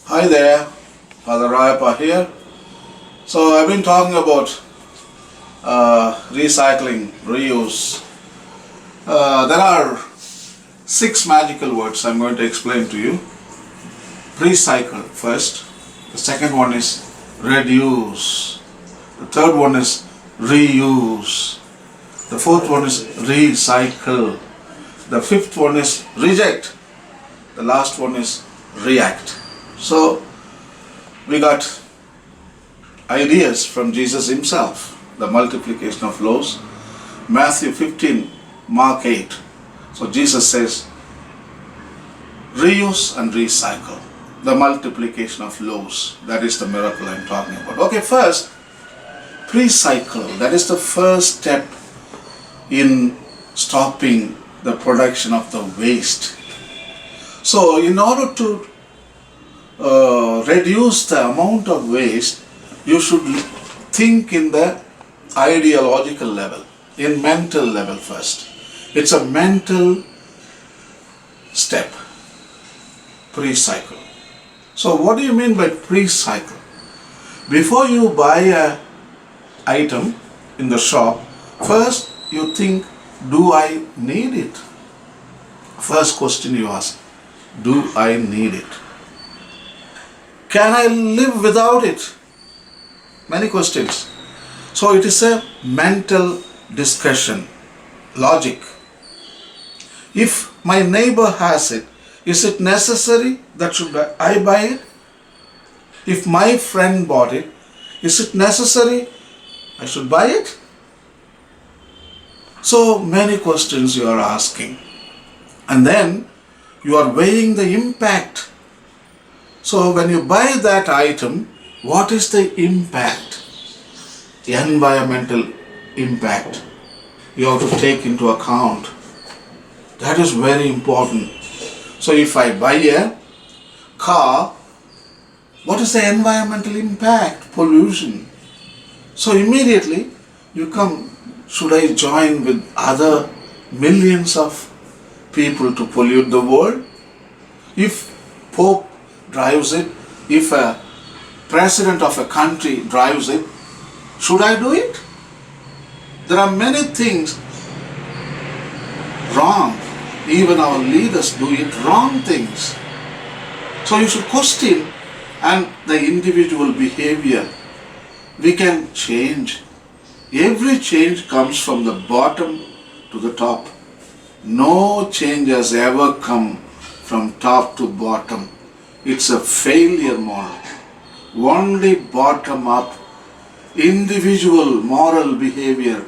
Hi there, Father Rayappa here. So I've been talking about recycling, reuse. There are 6 magical words I'm going to explain to you. Recycle first. The second one is reduce. The third one is reuse. The fourth one is recycle. The fifth one is reject. The last one is react. So we got ideas from Jesus himself. The multiplication of loaves, Matthew 15, Mark 8. So Jesus says, reuse and recycle. The multiplication of loaves. That is the miracle I'm talking about. Okay, first, recycle. That is the first step in stopping the production of the waste. So in order to reduce the amount of waste, you should think in the ideological level, in mental level first. It's a mental step. Pre-cycle. So what do you mean by pre-cycle? Before you buy a item in the shop, first you think, do I need it? First question you ask, do I need it? Can I live without it? Many questions. So it is a mental discussion, logic. If my neighbor has it, is it necessary that should I buy it? If my friend bought it, is it necessary I should buy it? So many questions you are asking. And then you are weighing the impact. So when you buy that item, what is the impact? The environmental impact you have to take into account. That is very important. So if I buy a car, what is the environmental impact? Pollution. So immediately you come, should I join with other millions of people to pollute the world? If Pope drives it, if a president of a country drives it, should I do it? There are many things wrong. Even our leaders do it wrong things. So you should question and the individual behavior. We can change. Every change comes from the bottom to the top. No change has ever come from top to bottom. It's a failure model. Only bottom up, individual moral behavior.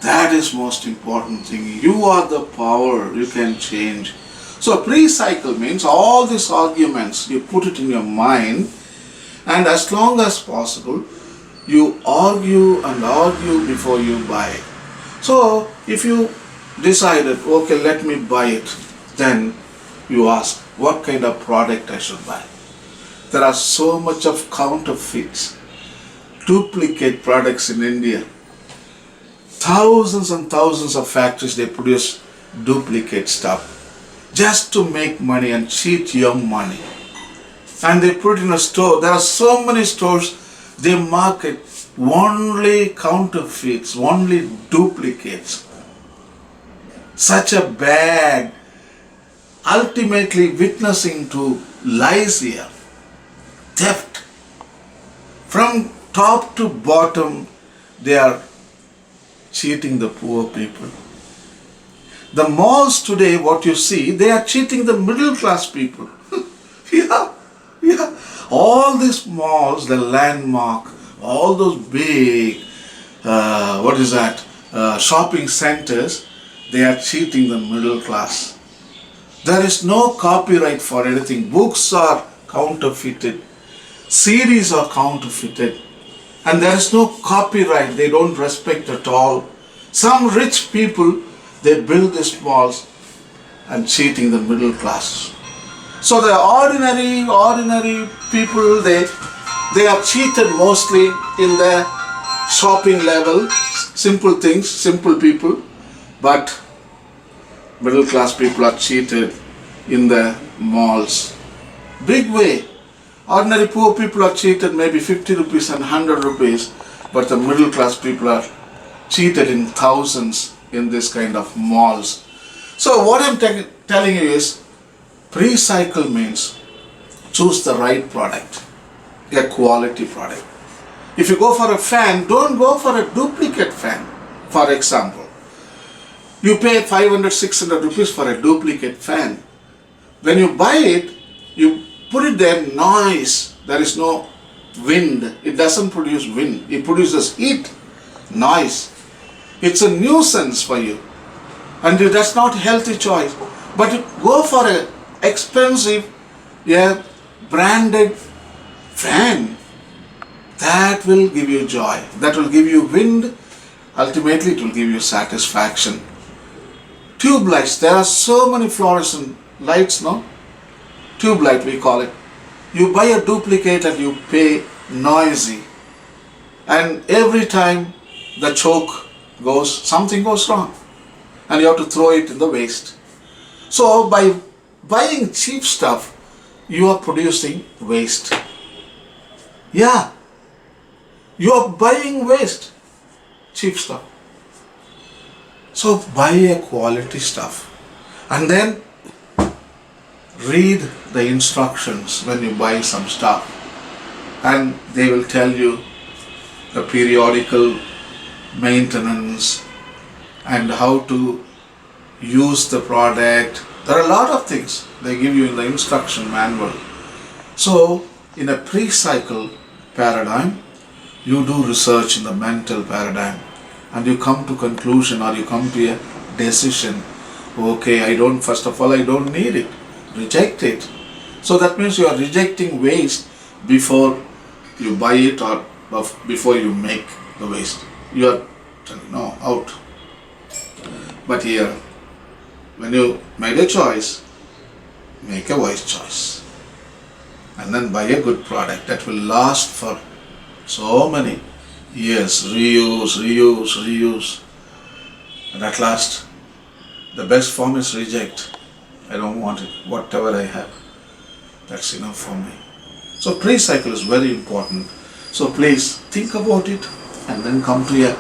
That is most important thing. You are the power, you can change. So pre-cycle means all these arguments, you put it in your mind, and as long as possible, you argue and argue before you buy. So if you decided, okay, let me buy it, then you ask, what kind of product I should buy? There are so much of counterfeits, duplicate products in India. Thousands and thousands of factories, they produce duplicate stuff just to make money and cheat your money. And they put it in a store. There are so many stores, they market only counterfeits, only duplicates. Such a bad, ultimately witnessing to lies here, theft. From top to bottom, they are cheating the poor people. The malls today, what you see, they are cheating the middle class people. yeah. All these malls, the Landmark, all those big, shopping centers, they are cheating the middle class. There is no copyright for anything. Books are counterfeited. CDs are counterfeited. And there is no copyright. They don't respect at all. Some rich people, they build these malls and cheating the middle class. So the ordinary people, they are cheated mostly in the shopping level. Simple things, simple people. But middle class people are cheated in the malls. Big way. Ordinary poor people are cheated maybe 50 rupees and 100 rupees, but the middle class people are cheated in thousands in this kind of malls. So what I'm telling you is, pre-cycle means choose the right product, a quality product. If you go for a fan, don't go for a duplicate fan. For example, you pay 500, 600 rupees for a duplicate fan. When you buy it, you put it there, noise, there is no wind, it doesn't produce wind, it produces heat, noise. It's a nuisance for you, and that's not a healthy choice. But you go for an expensive, branded fan, that will give you joy, that will give you wind, ultimately it will give you satisfaction. Tube lights, there are so many fluorescent lights, no? Tube light we call it. You buy a duplicate and you pay noisy, and every time the choke goes, something goes wrong, and you have to throw it in the waste. So by buying cheap stuff, you are producing waste. Yeah, you are buying waste, cheap stuff. So buy a quality stuff, and then read the instructions when you buy some stuff, and they will tell you the periodical maintenance and how to use the product. There are a lot of things they give you in the instruction manual. So in a pre-cycle paradigm, you do research in the mental paradigm, and you come to conclusion, or you come to a decision. Okay, first of all, I don't need it. Reject it. So that means you are rejecting waste before you buy it, or before you make the waste. You are telling no, out. But here, when you made a choice, make a wise choice, and then buy a good product that will last for so many years. Reuse, and at last the best form is reject. I don't want it. Whatever I have, that's enough for me. So pre-cycle is very important. So please think about it, and then come to a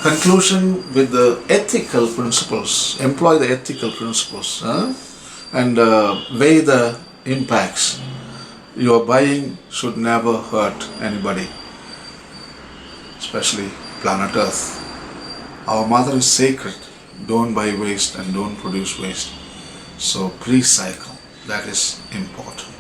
conclusion with the ethical principles. Employ the ethical principles, and weigh the impacts. Your buying should never hurt anybody, especially planet Earth. Our mother is sacred. Don't buy waste and don't produce waste. So pre-cycle, that is important.